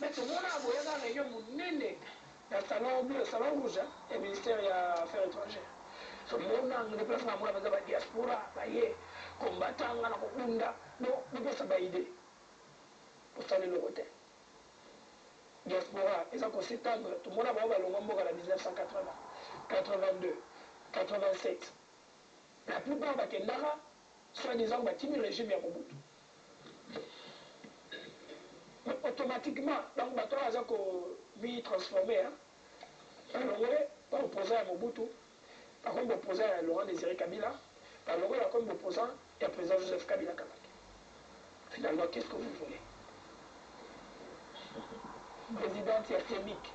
Mais tout le monde a voyagé dans la région, mon néné. Il y a salon bleu, salon rouge, et ministère des Affaires étrangères. So monde a un déplacement à la diaspora, combattant à la Kunda. Non, nous ne pouvons pas aider. Pour ça, le côté. Diaspora, ils ont s'étendre. Tout le monde a voyagé en 1980, 82, 87. La plupart des Kendara, soi-disant, le régime à Mobutu. Automatiquement, donc, on a transformé. Alors, on opposant à Mobutu, par contre, opposant à Laurent Désiré Kabila, par contre, comme opposant à président Joseph Kabila Kabaki. Finalement, qu'est-ce que vous voulez? Président systémique.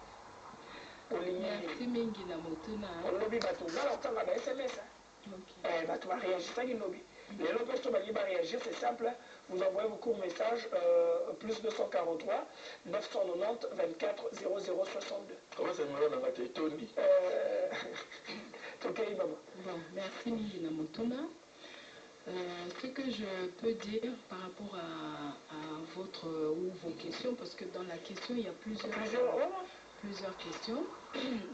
Merci mingi na motuna. On lobby bateau. Là, on a SMS. Bateau va réagir. Ça, il lobby. Les lobbies qui vont réagir, c'est simple. Vous envoyez vos courts messages plus 243 990 24 0062. Comment ça me va dans Tony? Ok, maman. Bon, merci mingi na motuna. Ce que je peux dire par rapport à votre ou vos questions, parce que dans la question, il y a plusieurs questions.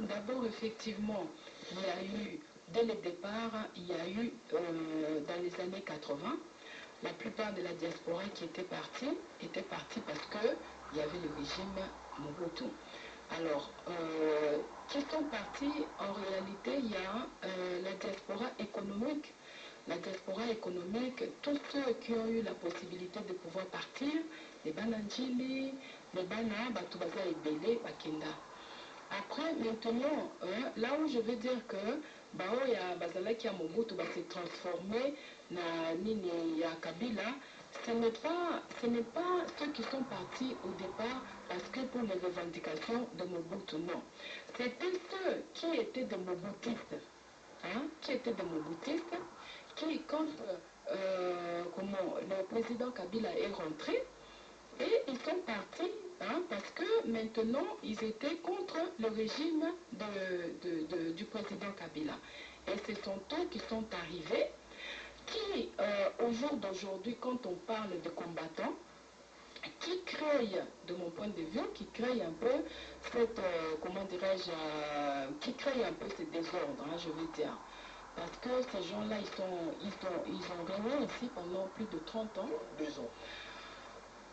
D'abord, effectivement, il y a eu, dès le départ, il y a eu, dans les années 80, la plupart de la diaspora qui était partie parce qu'il y avait le régime Mobutu. Alors, qui sont partis, en réalité, il y a la diaspora économique. La diaspora économique, tous ceux qui ont eu la possibilité de pouvoir partir, les Bananjili, les Bana, Batubaza et Bélé, Bakenda. Après, maintenant, là où je veux dire que Baoya Bazalaki Mobutu va se transformer na Nini ya Kabila, ce n'est pas ceux qui sont partis au départ parce que pour les revendications de Mobutu, non. C'était ceux qui étaient des Mobutistes, qui, quand le président Kabila est rentré, et ils sont partis parce que maintenant ils étaient contre le régime du président Kabila. Et ce sont eux qui sont arrivés, qui au jour d'aujourd'hui, quand on parle de combattants, qui créent, de mon point de vue, qui créent un peu cette, qui créent un peu ce désordre, je veux dire. Parce que ces gens-là, ils ont régné ici pendant plus de 30 ans. 2 ans.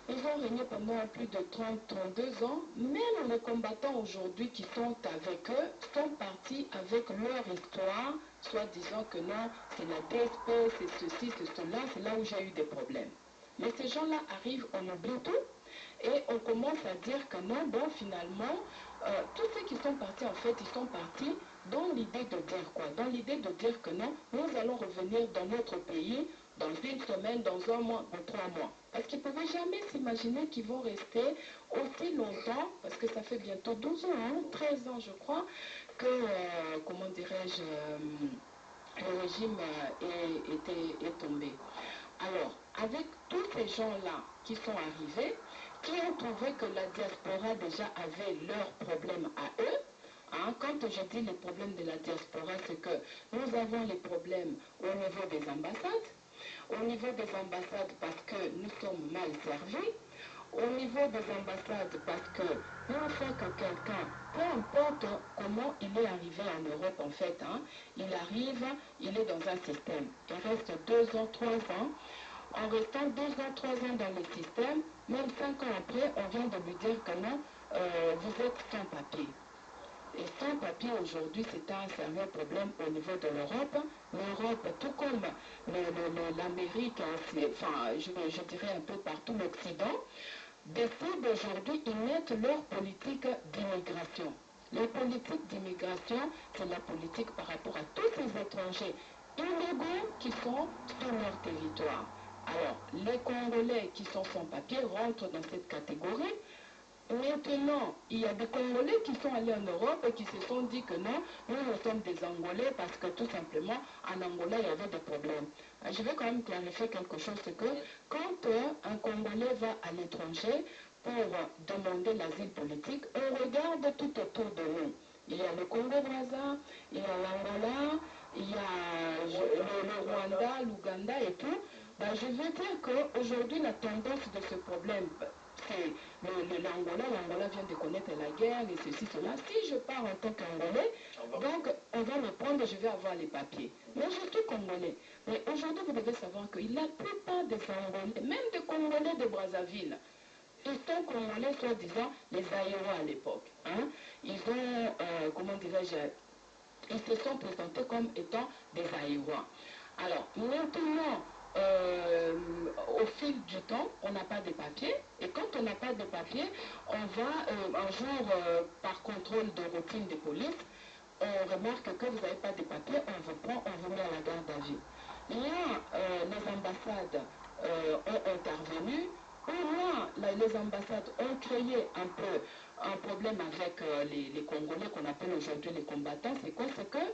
Ils ont régné pendant plus de 32 ans. Même les combattants aujourd'hui qui sont avec eux sont partis avec leur histoire, soit disant que non, c'est la DSP, c'est ceci, c'est cela, c'est là où j'ai eu des problèmes. Mais ces gens-là arrivent, on oublie tout, et on commence à dire que non, bon, finalement, tous ceux qui sont partis, en fait, ils sont partis dans l'idée de dire quoi? Dans l'idée de dire que non, nous allons revenir dans notre pays dans une semaine, dans un mois, dans 3 mois. Parce qu'ils ne pouvaient jamais s'imaginer qu'ils vont rester aussi longtemps, parce que ça fait bientôt 12 ans, 13 ans je crois, que, comment dirais-je, le régime est tombé. Alors, avec tous ces gens-là qui sont arrivés, qui ont trouvé que la diaspora déjà avait leurs problèmes à eux, quand je dis les problèmes de la diaspora, c'est que nous avons les problèmes au niveau des ambassades, parce que nous sommes mal servis, au niveau des ambassades parce que une fois que quelqu'un, peu importe comment il est arrivé en Europe en fait, il arrive, il est dans un système, il reste 2 ans, 3 ans, en restant 2 ans, 3 ans dans le système, même 5 ans après, on vient de lui dire que non, vous êtes sans papier. Et sans papier aujourd'hui, c'est un sérieux problème au niveau de l'Europe. L'Europe, tout comme l'Amérique, enfin, je dirais un peu partout l'Occident, décident aujourd'hui, ils mettent leur politique d'immigration. La politique d'immigration, c'est la politique par rapport à tous ces étrangers illégaux qui sont sur leur territoire. Alors, les Congolais qui sont sans papier rentrent dans cette catégorie. Maintenant, il y a des Congolais qui sont allés en Europe et qui se sont dit que non, nous sommes des Angolais parce que tout simplement, en Angola, il y avait des problèmes. Je vais quand même clarifier quelque chose, c'est que quand un Congolais va à l'étranger pour demander l'asile politique, on regarde tout autour de nous. Il y a le Congo-Brazza, il y a l'Angola, il y a le Rwanda, l'Ouganda et tout. Je veux dire qu'aujourd'hui, la tendance de ce problème, c'est le l'Angola vient de connaître la guerre et ceci, cela. Si je pars en tant qu'Angolais, donc on va me prendre, je vais avoir les papiers. Mais je suis Congolais. Mais aujourd'hui, vous devez savoir que la plupart des Angolais, même des Congolais de Brazzaville, ils sont Congolais, soi-disant, les Aïois à l'époque. Hein. Ils ont, comment dirais-je, ils se sont présentés comme étant des Aïois. Alors, maintenant, au fil du temps, on n'a pas de papiers. Et quand on n'a pas de papiers, on va, un jour, par contrôle de routine de police, on remarque que vous n'avez pas de papiers, on vous prend, on vous met à la garde à vue. Là, les ambassades ont intervenu. Au moins, les ambassades ont créé un peu un problème avec les Congolais qu'on appelle aujourd'hui les combattants. C'est quoi? C'est que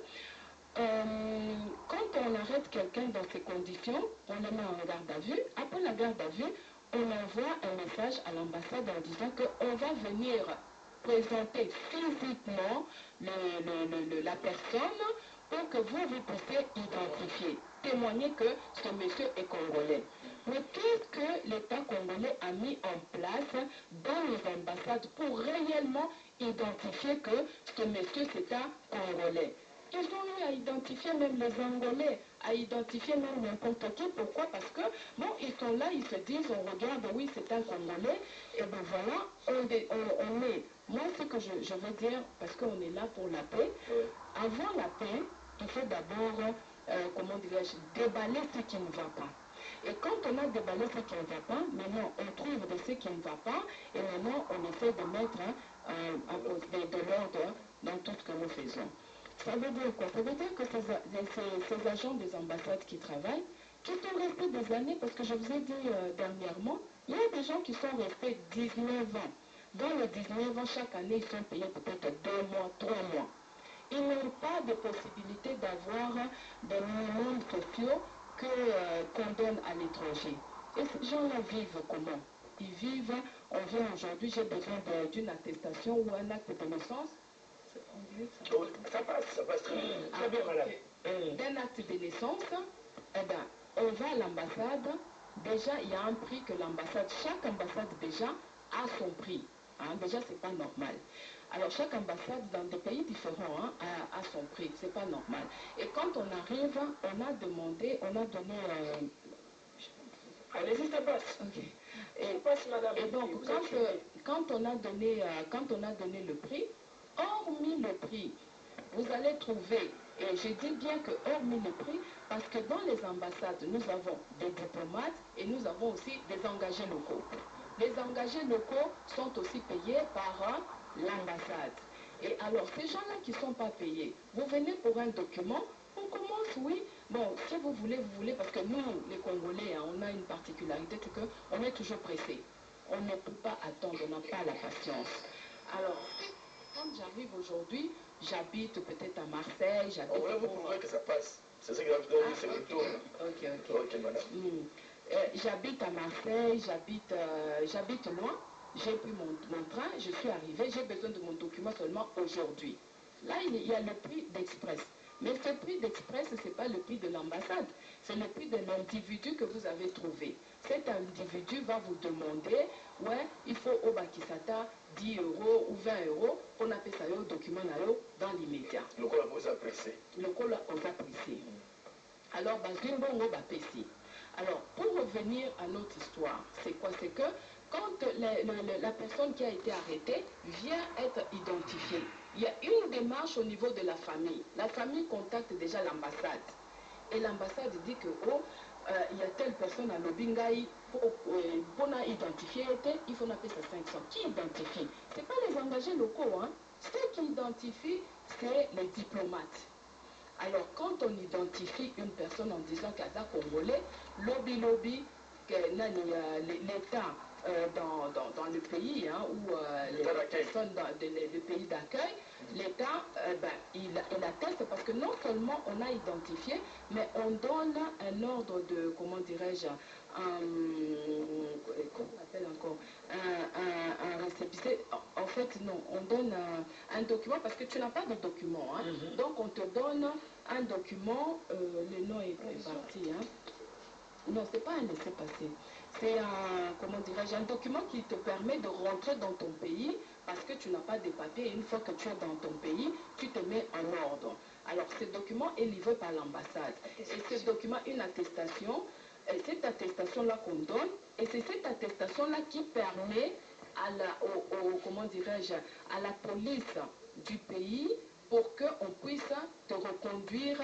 quand on arrête quelqu'un dans ces conditions, on le met en garde à vue. Après la garde à vue, on envoie un message à l'ambassade en disant qu'on va venir présenter physiquement la personne pour que vous puissiez identifier, témoigner que ce monsieur est congolais. Mais qu'est-ce que l'État congolais a mis en place dans les ambassades pour réellement identifier que ce monsieur c'est un Congolais? Ils ont eu à identifier même les Angolais, à identifier même n'importe qui. Pourquoi? Parce que, bon, ils sont là, ils se disent, on regarde, oui, c'est un Congolais, et ben voilà, on est. Moi, ce que je veux dire, parce qu'on est là pour la paix, avant la paix, il faut d'abord, comment dirais-je, déballer ce qui ne va pas. Et quand on a déballé ce qui ne va pas, maintenant on trouve de ce qui ne va pas, et maintenant on essaie de mettre de l'ordre dans tout ce que nous faisons. Ça veut dire quoi? Ça veut dire que ces agents des ambassades qui travaillent, qui sont restés des années, parce que je vous ai dit dernièrement, il y a des gens qui sont restés 19 ans. Dans les 19 ans, chaque année, ils sont payés peut-être 2 mois, 3 mois. Ils n'ont pas de possibilité d'avoir des minimums sociaux qu'on donne à l'étranger. Et ces gens-là vivent comment? Ils vivent, on vient aujourd'hui, j'ai besoin d'une attestation ou un acte de naissance. Ça passe très bien, madame. D'un acte de naissance, eh ben, on va à l'ambassade. Déjà, il y a un prix que l'ambassade, chaque ambassade déjà a son prix. Hein, déjà, c'est pas normal. Alors, chaque ambassade dans des pays différents hein, a son prix. C'est pas normal. Et quand on arrive, on a demandé, on a donné. Allez-y, ça passe. Okay. Et donc, quand on a donné le prix, hormis le prix, vous allez trouver, et je dis bien que hormis le prix, parce que dans les ambassades, nous avons des diplomates et nous avons aussi des engagés locaux. Les engagés locaux sont aussi payés par l'ambassade. Et alors, ces gens-là qui ne sont pas payés, vous venez pour un document, on commence, oui, bon, si vous voulez, parce que nous, les Congolais, hein, on a une particularité, c'est qu'on est toujours pressés. On ne peut pas attendre, on n'a pas la patience. Alors, quand j'arrive aujourd'hui, j'habite peut-être à Marseille, j'habite... On va vous prouver que ça passe. C'est ce que vous avez dit, c'est le tour. Ok, madame. J'habite à Marseille, j'habite loin. J'ai pris mon train, je suis arrivée, j'ai besoin de mon document seulement aujourd'hui. Là, il y a le prix d'express. Mais ce prix d'express, ce n'est pas le prix de l'ambassade, c'est le prix de l'individu que vous avez trouvé. Cet individu va vous demander, ouais, il faut au Bakisata 10 euros ou 20 euros, on appelle ça au document dans l'immédiat. Le col a posé apprécié. Le col a posé apprécié. Alors, alors, pour revenir à notre histoire, c'est quoi? C'est que quand la personne qui a été arrêtée vient être identifiée, il y a une démarche au niveau de la famille. La famille contacte déjà l'ambassade. Et l'ambassade dit que, il y a telle personne à Lobingaï, pour identifier, il faut appeler ça 500. Qui identifie? Ce n'est pas les engagés locaux. Hein. Ceux qui identifient, c'est les diplomates. Alors, quand on identifie une personne en disant qu'elle est congolais, lobby, l'État dans le pays, hein, ou les personnes dans le pays d'accueil, l'État, il atteste parce que non seulement on a identifié, mais on donne un ordre de, comment dirais-je, comment on appelle encore, un récépissé. En fait, non, on donne un document parce que tu n'as pas de document. Hein. Donc, on te donne un document, le nom est parti. Hein. Non, ce n'est pas un laissez-passer. c'est un, comment dirais-je, un document qui te permet de rentrer dans ton pays parce que tu n'as pas de papiers. Et une fois que tu es dans ton pays, tu te mets en ordre. Alors, ce document est livré par l'ambassade. Et ce document, une attestation, cette attestation-là qu'on donne, et c'est cette attestation-là qui permet à la, comment dirais-je, à la police du pays pour qu'on puisse te reconduire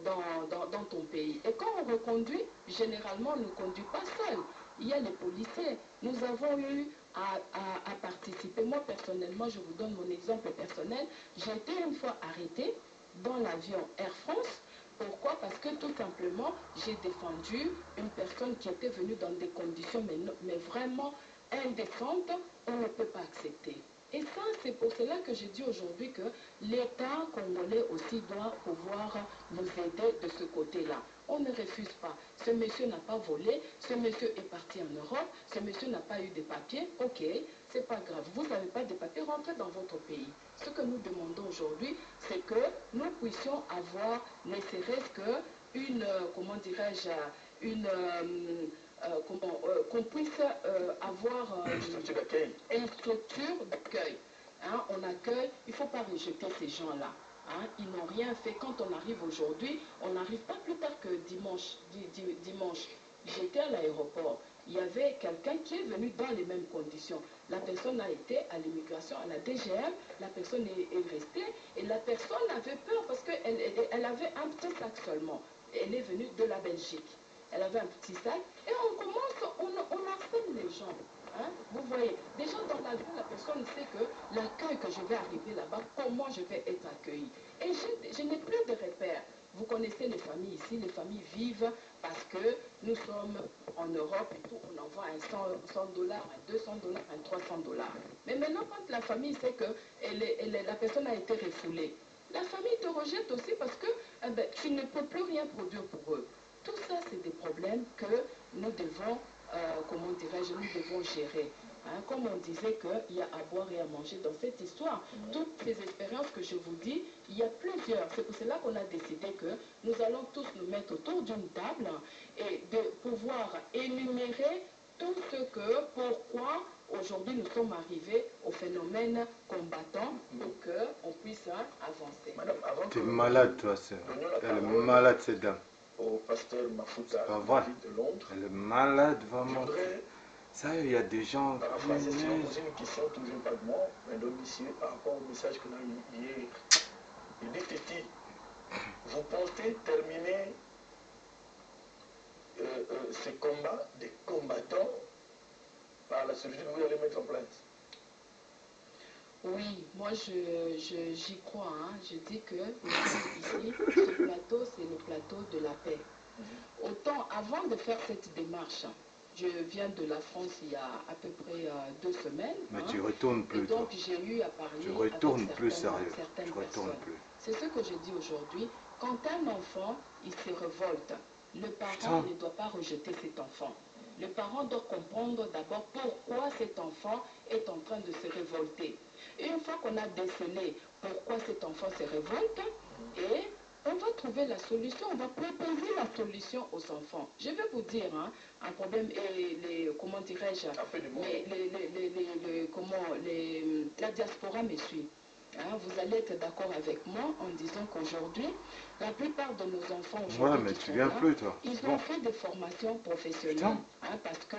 dans ton pays. Et quand on reconduit, généralement, on ne conduit pas seul. Il y a les policiers. Nous avons eu à participer. Moi, personnellement, je vous donne mon exemple personnel. J'ai été une fois arrêtée dans l'avion Air France. Pourquoi? Parce que tout simplement, j'ai défendu une personne qui était venue dans des conditions mais vraiment indécentes. On ne peut pas accepter. Et ça, c'est pour cela que je dis aujourd'hui que l'État congolais aussi doit pouvoir nous aider de ce côté-là. On ne refuse pas. Ce monsieur n'a pas volé, ce monsieur est parti en Europe, ce monsieur n'a pas eu de papiers. Ok, c'est pas grave. Vous n'avez pas de papiers, rentrez dans votre pays. Ce que nous demandons aujourd'hui, c'est que nous puissions avoir, ne serait-ce qu'une, comment dirais-je, une... qu'on puisse avoir une structure d'accueil. Une structure d'accueil. Hein, on accueille, il ne faut pas rejeter ces gens-là. Hein, ils n'ont rien fait. Quand on arrive aujourd'hui, on n'arrive pas plus tard que dimanche. J'étais à l'aéroport. Il y avait quelqu'un qui est venu dans les mêmes conditions. La personne a été à l'immigration, à la DGM, la personne est restée et la personne avait peur parce qu'elle avait un petit sac seulement. Elle est venue de la Belgique. Elle avait un petit sac et on harcèle les gens. Hein? Vous voyez, déjà dans l'avion, la personne sait que l'accueil que je vais arriver là-bas, comment je vais être accueilli. Et je n'ai plus de repères. Vous connaissez les familles ici, les familles vivent parce que nous sommes en Europe et tout, on envoie un $100, un $200, un $300. Mais maintenant, quand la famille sait que la personne a été refoulée, la famille te rejette aussi parce que tu ne peux plus rien produire pour eux. Tout ça, c'est des problèmes que nous devons, comment dirais-je, nous devons gérer. Hein, comme on disait qu'il y a à boire et à manger dans cette histoire. Toutes ces expériences que je vous dis, il y a plusieurs. C'est pour cela qu'on a décidé que nous allons tous nous mettre autour d'une table et de pouvoir énumérer tout ce que, pourquoi aujourd'hui nous sommes arrivés au phénomène combattant pour qu'on puisse avancer. Madame, avant tu es malade, toi, sœur. Elle est malade, cette dame. Au pasteur Mafuta de Londres. Elle est malade, vraiment. Je voudrais, ça, il y a des gens. paraphraser, si on pose une question toujours vaguement, mais donc ici, par rapport au message qu'on a eu hier. Il dit, Titi, vous pensez terminer ces combats des combattants par la solution que vous allez mettre en place? Oui, moi j'y crois. Hein. Je dis que ici, ce plateau, c'est le plateau de la paix. Autant avant de faire cette démarche, je viens de la France il y a à peu près 2 semaines. Mais tu retournes plus. Et donc j'ai eu à parler tu retournes avec plus sérieux. certaines tu retournes personnes. Plus. C'est ce que je dis aujourd'hui. Quand un enfant, il se révolte, le parent ne doit pas rejeter cet enfant. Le parent doit comprendre d'abord pourquoi cet enfant est en train de se révolter. Une fois qu'on a décelé pourquoi cet enfant se révolte, et on va trouver la solution, on va proposer la solution aux enfants. Je vais vous dire, hein, un problème, et comment dirais-je, la diaspora me suit. Hein, vous allez être d'accord avec moi en disant qu'aujourd'hui, la plupart de nos enfants aujourd'hui ils ont fait des formations professionnelles. Hein, parce qu'à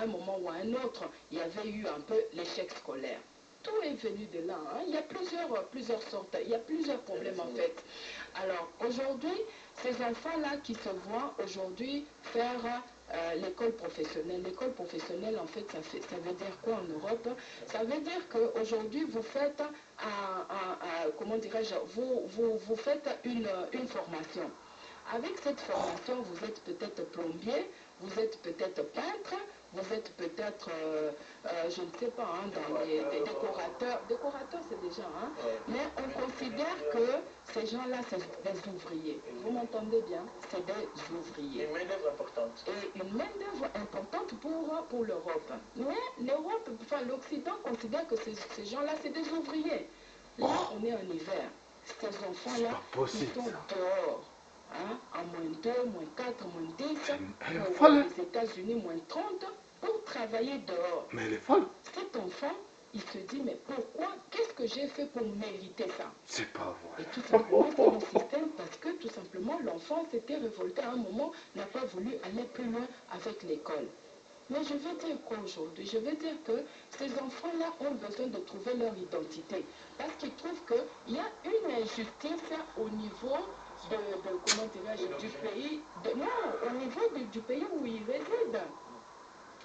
un moment ou à un autre, il y avait eu un peu l'échec scolaire. Tout est venu de là. Hein. Il y a plusieurs sortes, il y a plusieurs problèmes en fait. Alors aujourd'hui, ces enfants-là qui se voient aujourd'hui faire l'école professionnelle. L'école professionnelle, en fait, ça veut dire quoi en Europe? Ça veut dire qu'aujourd'hui, vous faites, comment dirais-je, vous faites une formation. Avec cette formation, vous êtes peut-être plombier, vous êtes peut-être peintre, vous êtes peut-être, je ne sais pas, hein, dans des décorateurs. Décorateurs, c'est déjà, hein. Mais on considère que ces gens-là, c'est des ouvriers. Vous m'entendez bien? C'est des ouvriers. Une main-d'œuvre importante. Et une main-d'œuvre importante pour l'Europe. Mais l'Europe, enfin l'Occident considère que ces gens-là, c'est des ouvriers. Là, on est en hiver. Ces enfants-là, ils sont dehors. hein, en -2, -4, -10, Elle est pour folle. les États-Unis, -30, pour travailler dehors. Mais elle est folle. Cet enfant, il se dit, mais pourquoi, qu'est-ce que j'ai fait pour mériter ça? C'est pas Et vrai. tout simplement, c'est le système parce que tout simplement, l'enfant s'était révolté à un moment, n'a pas voulu aller plus loin avec l'école. Mais je veux dire quoi aujourd'hui? Je veux dire que ces enfants-là ont besoin de trouver leur identité. Parce qu'ils trouvent qu'il y a une injustice au niveau comment dirais-je, du pays, non, au niveau du pays où ils résident.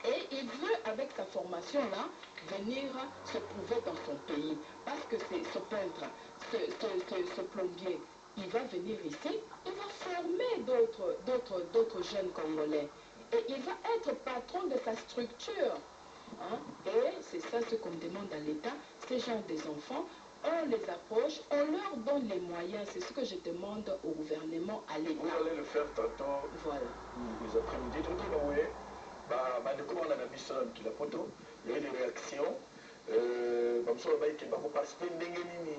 Et il veut, avec sa formation-là, venir se prouver dans son pays. Parce que c'est ce peintre, ce plombier, il va venir ici, il va former d'autres jeunes Congolais. Et il va être patron de sa structure. Hein? Et c'est ça ce qu'on demande à l'État. Ces gens des enfants, on les approche, on leur donne les moyens. C'est ce que je demande au gouvernement, à l'État. Vous allez le faire tantôt, voilà. Les après-midi. Comme on a la mission de la photo, il y a eu des réactions. Comme ça, il va participer à une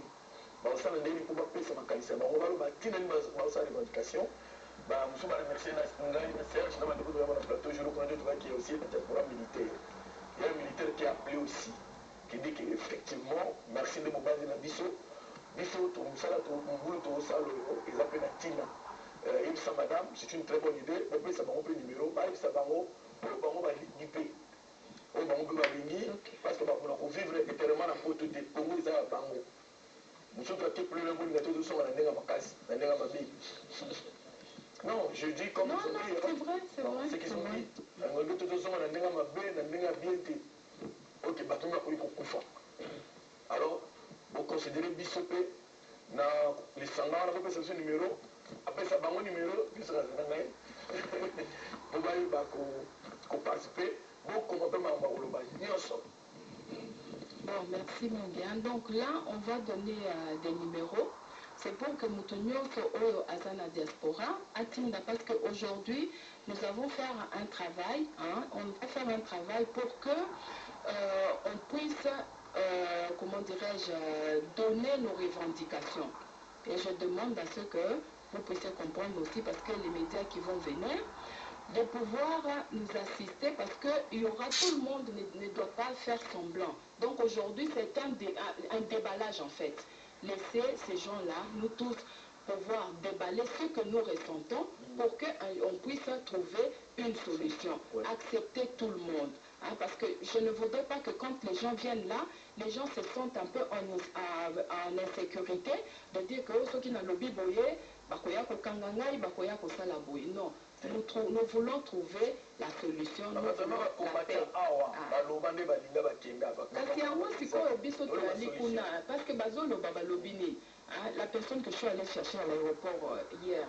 baosala ndenge mpo bapesa makanisi ya bango baloba ntinani baosala revendication mosusu baremercie ngai na serge na bandeko toyamba na plateau jour kuna nde tokaki aussi na diaspora militaire. Il y a un militaire qui a appelé aussi qui dit que effectivement merci nde mobanzi na biso mosala mbulu tokosala eza mpe na ntina yebisa madame c'est une très bonne idée bopesa bango mpe numéro bayebisa bango oyo bango balingi mpe oyo bango mpe balingi parce que bakona kovivre éternellement na poto te kongo eza ya bango mosusu ake plele bolinga te tozosonga na ndenge ya makasi na ndenge ya mabe. Non, je dis comme non, ils ont dit, c'est vrai, c'est vrai. Ce qu'ils ont dit, on dit tout ça, on a bien ok, bateau n'a pas eu beaucoup. Alors, vous considérez Bissopé, les sangants, on a fait ce numéro, après ça, mon numéro, puis ça, vous voyez, vous participez, vous commentez ma Bon, merci Monguian. Donc là, on va donner des numéros. C'est pour que nous tenions au Azana Diaspora, parce qu'aujourd'hui, nous allons faire un travail, hein, on va faire un travail pour que on puisse, comment dirais-je, donner nos revendications. Et je demande à ce que vous puissiez comprendre aussi, parce que les médias qui vont venir, de pouvoir nous assister parce qu'il y aura tout le monde ne doit pas faire semblant. Donc aujourd'hui, c'est un déballage en fait. Laisser ces gens-là, nous tous, pouvoir déballer ce que nous ressentons pour qu'on puisse trouver une solution. Accepter tout le monde. Hein, parce que je ne voudrais pas que quand les gens viennent là, les gens se sentent un peu en insécurité de dire que ceux qui n'ont lobby boyé, non. Nous voulons trouver la solution. Nous voulons la paix. Parce que la personne que je suis allée chercher à l'aéroport hier,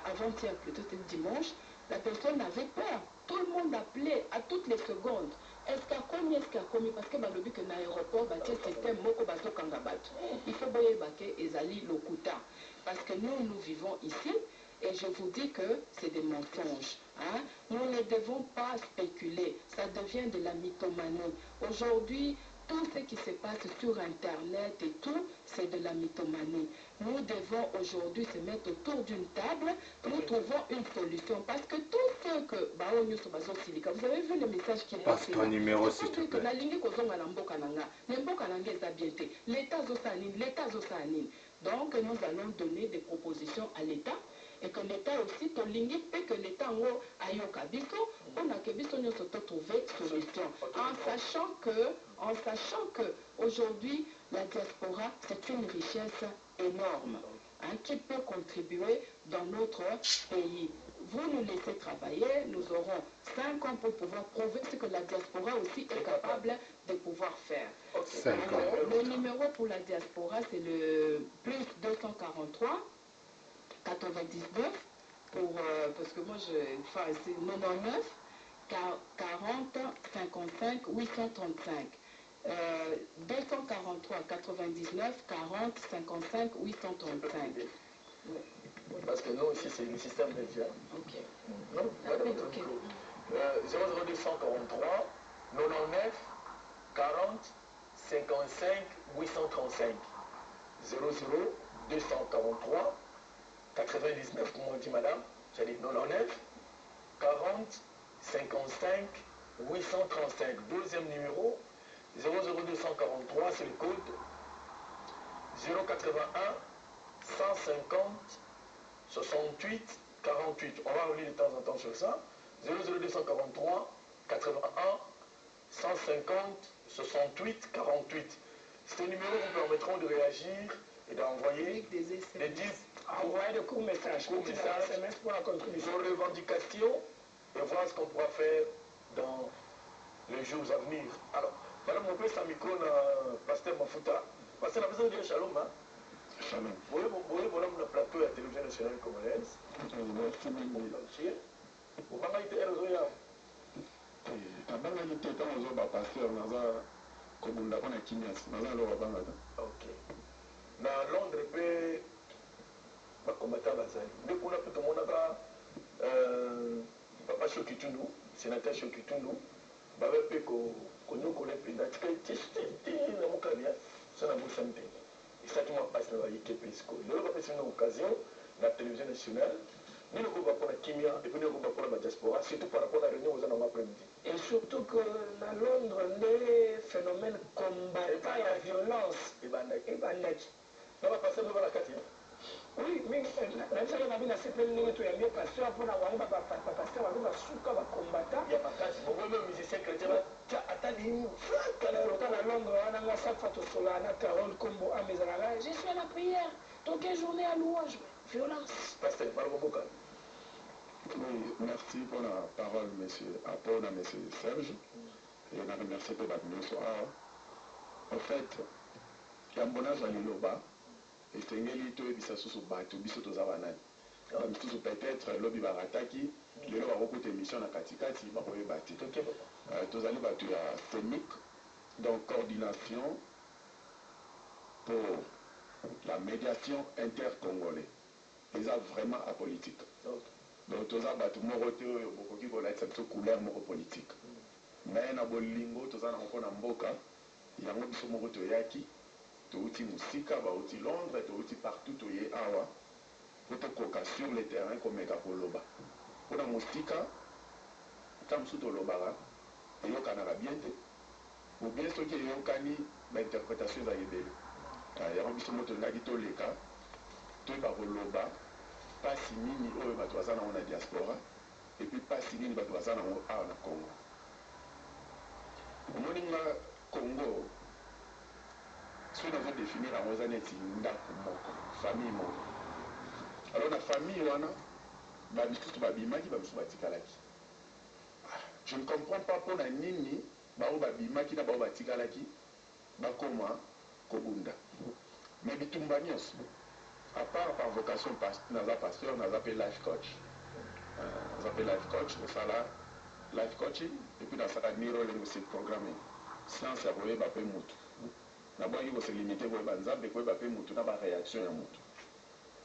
avant-hier plutôt, c'était dimanche, la personne avait peur. Tout le monde appelait à toutes les secondes. Est-ce qu'il y a commis parce que balobi que l'aéroport bâti système moko bazo kangabat. Il faut boyer baké ezali lokuta parce que nous vivons ici. Et je vous dis que c'est des mensonges. Hein? Nous ne devons pas spéculer. Ça devient de la mythomanie. Aujourd'hui, tout ce qui se passe sur Internet et tout, c'est de la mythomanie. Nous devons aujourd'hui se mettre autour d'une table. Nous trouvons une solution. Parce que tout ce que... Vous avez vu le message qui est passé. Passe ton numéro, s'il te plaît. Donc, nous allons donner des propositions à l'État. Et que l'État aussi, que l'État a eu on a trouvé solution. En sachant que aujourd'hui, la diaspora, c'est une richesse énorme qui peut contribuer dans notre pays. Vous nous laissez travailler, nous aurons 5 ans pour pouvoir prouver ce que la diaspora aussi est capable de pouvoir faire. Le numéro pour la diaspora, c'est le plus 243 99 parce que moi c'est 99 40 55 835 243 99 40 55 835. Parce que nous aussi c'est le système média. Ok. Non, okay. 00243 99 40 55 835 00243 99, comme on dit madame, c'est-à-dire 99, 40, 55, 835. Deuxième numéro, 00243, c'est le code 081 150 68 48. On va revenir de temps en temps sur ça. 00243 81 150 68 48. Ces numéros vous permettront de réagir et d'envoyer des SMS. Envoyer de courts messages. SMS pour la contribution. Vos revendications et voir ce qu'on pourra faire dans les jours à venir. Alors, madame, on peut sa micro na Pasteur Mafuta. Pasteur, on a besoin de shalom, hein? Shalom. Vous voyez, voilà mon plateau à la télévision nationale congolaise. Vous parlez de Erozoya. Abanga te kama zo ba pasteur naza kobunda kona kinyas naza lo babanga ta. OK. Na Londres pe ba combattant bazali. Mais kuna pe to monaka papa Shokitundu, sénateur Shokitundu, ba pe ko nyoko le penda titi na mukabia sana busante. Et ça qui m'a passé dans la Pesco. Le va passer une occasion la télévision nationale. Nous ne pouvons pas pour la Kimia et puis nous ne pouvons pas pour la diaspora, surtout par rapport à la réunion aux ans après-midi. Et surtout que dans Londres, les phénomènes combattants et la violence, et bandaki. On va passer devant la Katia. Oui, mais même si on a vu la CPL, tu as mis pasteur pour la Wamba, pasteur, on a souka, combattant. Il y a pas de bon, même musicien chrétien, tu as attendu une frappe à Londres, on a chaque fois tout cela, on a Carole Combo à mes arrêts. J'ai fait la prière, donc une journée à louange, violence. Pasteur, Maroboka. Oui, merci pour la parole, monsieur Apona, monsieur Serge. Et on a remercié pour votre soir. En fait, il y a un bon âge à l'Iloba. Et c'est un élito et bisa sous bateau, bisa tous avanani. Tous peut-être lobby barataki, les lois beaucoup d'émissions à Katikati, baroye bati. Tous allés battu à FEMIC, donc coordination pour la médiation intercongolais. Ils ont vraiment apolitique. Donc tous allés battu moroté beaucoup qui vont être cette couleur politique. Mais na bolingo tous allés encore na mboka, il y a un peu de moroté yaki. Touti Moussika, touti Londres, touti partout où il y a awa, pour te coca sur le terrain comme Megapoloba. Pour la Moussika, comme sous Tolobara, et au Canada bien, ou bien ce qui est au Cani, l'interprétation d'Aïbel. Il y a un peu de moto nagito leka, tout est Poloba, pas si mini au Batoazana on a diaspora, et puis pas si mini Batoazana on a Congo. Au Moninga Congo, ce qu'on veut définir en Mozane, c'est une famille. Alors, la famille, je ne comprends pas pour la nini, babimaki na babatikalaki, bakoma kobunda. Mais bitumbanios, à part par vocation, naza pasteur, naza pe life coach. Naza pe life coach, nasala life coaching, et puis nasala neuro-linguistic programming. Science ya boye bape mutu. D'abord, il faut se limiter à Banzab et à la réaction.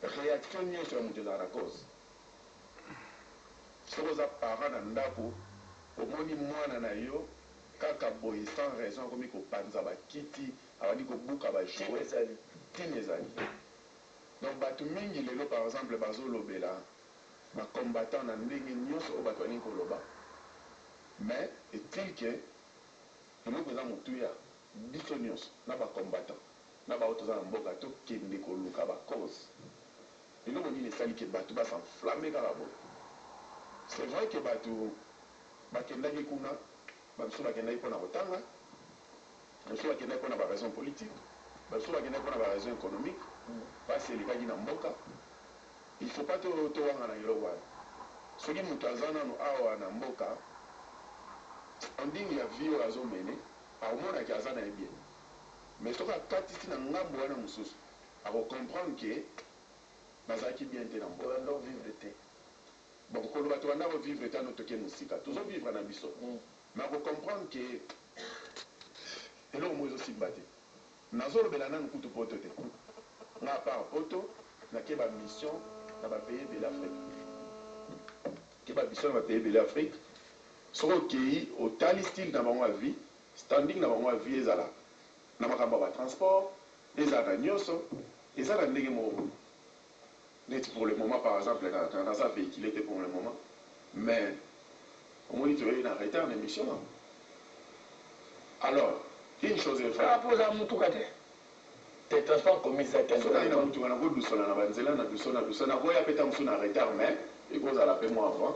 Réaction sur la cause. Si vous avez parlé d'un dako, au moins, moi, nayo, kaka boy sans raison, comme il faut Banzaba Kitty, avant qu'il faut bouka jouer. Tinezali. Donc, Batumingi, par exemple, Bazo Lobela, ma combattant dans l'Ingue Nyos au Batouani Koloba. Mais, est-il que, nous avons tout biso nyonso na bacombattant na baoyo toza na mboka tokende koluka bacause eloko nini esali ke bato basenflamme kaka boye. C'est vrai ke bato bakendaki kuna bamosusu bakendaki mpona kotanga, bamosusu bakendaki mpona baraison politique, bamosusu bakendaki mpona baraison économique, mpasi elekaki na mboka. Il faut pas towanga na eloko wana. Soki moto aza nano awa na mboka ondingi ya vie oyo azomene aomonaki aza na ye bien, mais soki akatisi na ngambo wana mosusu akocomprendre ke bazalaki bien te na mboka ndo vivre te. bon koloba tobanda kovivre te ano toke mosika tozovivre na biso, mais akocomprendre ke eloko mo ezosimba te. Nazolobela nanu kutu poto te, nga part poto nake bamission na bapays ebele Afrique, ke bamission na bapays ebele Afrique. Soki okei otali style na bango ya vie, standing na bango ya vie ezala na makambo ya transport, ezala na nyonso, eza na ndenge moko. Pour le moment, par exemple, dans un véhicule était pour le moment. Mais, on dit qu'il y a un retard en émission. Alors, une chose est vraie. Tes transports commis certains. Si on a un retard, mais il faut aller moi avant.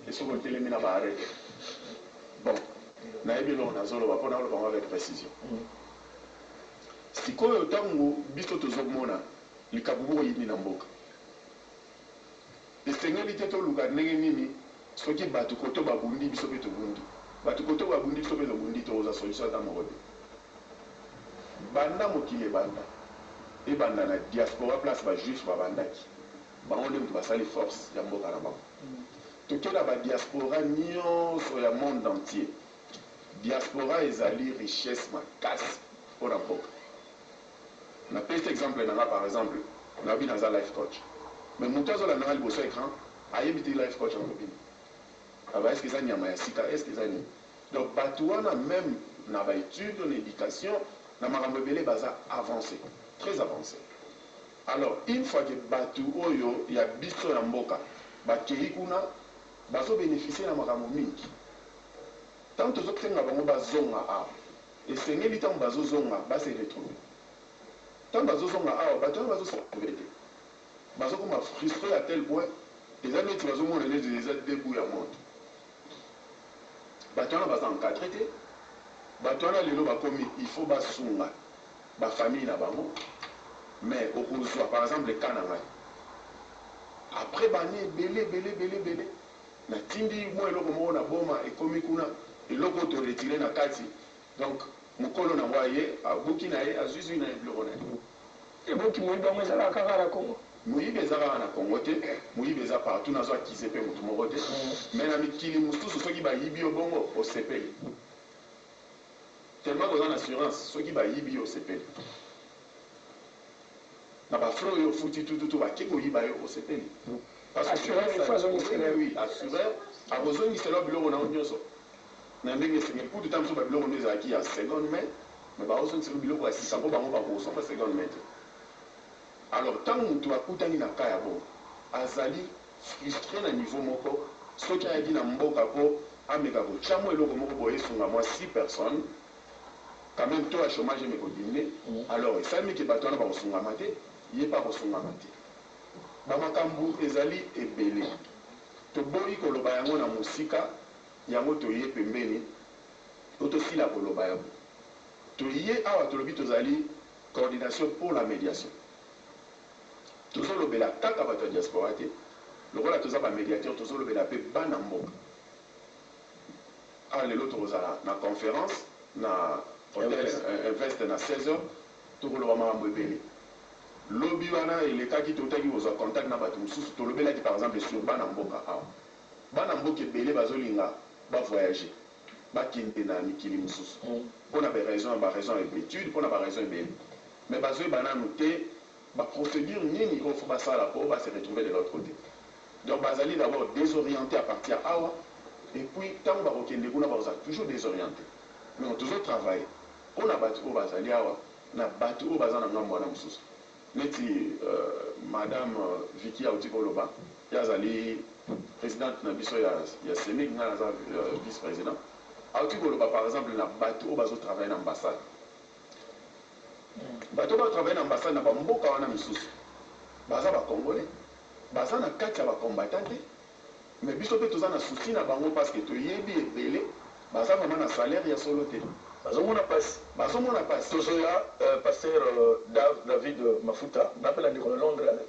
Et si on télémine à arrêter. Bon, on a avec précision. Si on a un temps où il y a un et sengeli te toluka ndenge nini soki bato koto babundi biso pe tobundi bato koto babundi biso pe tobundi toza solution ata moko te banda mokili ebanda ebanda na diaspora place bajuif babandaki bango nde moto basali force ya mboka na bango tokela badiaspora nyonso ya monde entier diaspora ezali richesse makasi mpona mboka napesi exemple nanga par exemple nabi naza life coach. Mais mon cas, on a un beau écran, il y a un life coach en copine. Alors, est-ce que ça n'y a pas est-ce que ça n'y a donc, Batouana, même dans l'étude, dans l'éducation, dans ma rambébélé, avancé, très avancé. Alors, une fois que Batou, il y a biso na mboka, Bakeikuna, baso bénéficier de ma rambomink. Tant que autres gens ont bazonga a, et c'est n'est pas bazo zonga, se retrouver. Tant bazo zonga a, Batouana bazo se retrouver. Bazo comme frustré à tel point les amis qui ont les débouillés à monde. Batouana va s'encadrer. Batouana les lois comme il faut basunga, ba famille na bango. Mais au cours par exemple les Canada. Après bané belé. Na tindi moi le moment na boma et comme kuna et le côté retiré na kati. Donc mon colon a envoyé à Burkina et à Zuzu na Blorona. Et bon qui m'ont donné ça la Kara Congo. Mouyib ezara na Congo te, mouyib eza partout na zo kisepe mutu moko te. Mais na mikili mususu soki ba yibi obongo o sepeli. Tellement que dans l'assurance, soki ba yibi o sepeli. Na ba flo yo futi tout ba kiko yiba yo o sepeli. Parce que assureur une fois zone oui, assureur a besoin de cela biloko na onyoso. Na ndenge c'est pour tout temps so ba biloko neza ki ya seconde main, mais ba besoin de cela biloko asisa po bango ba ko so ba seconde main. Alors, tant que tu as coupé na kaya bon, azali frustré na niveau moko, ce qui a dit na mboka po ameka ko chamo eloko moko boye sunga moi 6 personnes. Quand même toi chômage me ko diminuer. Alors, ça me ke batona ba sunga maté, yé pas ko sunga maté. Ba makambu ezali ebele. To boyi ko loba yango na musika, yango to yé pembeni. To sila ko loba yango. To yé awa to lobi to zali coordination pour la médiation. Toujours le bela kaka bato diaspora te le rôle tous ba médiateur toujours le bela pe bana mboka a le l'autre na conférence na hôtel invest na 16h tout le mama mbebele lobby wana ile kaki totaki oza contact na bato mususu to le bela par exemple sur bana mboka bana mboka belé bazolinga ba voyager ba kinde na mikili mususu pour na raison et étude pour na raison et mais bazoy bana noté la procédure nini il faut passer la pour se retrouver de l'autre côté. Donc Bazali d'abord désorienté à partir d'Awa et puis tant que on va toujours désorienté. Mais on a toujours travaillé. On a battu au Bazali Awa, on a battu au Bazan en Mwana Moussous. Neti Madame Vicky Aoutikoloba, Yazali présidente Nabiso Yassemi, vice-président. Aoutikoloba par exemple, on a battu au Bazan travailler en ambassade. Bato ba travailler en ambassade na ba mboka wana misusu baza ba congolais baza na kati ya ba combattant mais biso pe toza na souci na bango parce que to yebi ebele baza vraiment na salaire ya solo te bazomona passe tozoya pasteur David Mafuta napela ndeko na Londres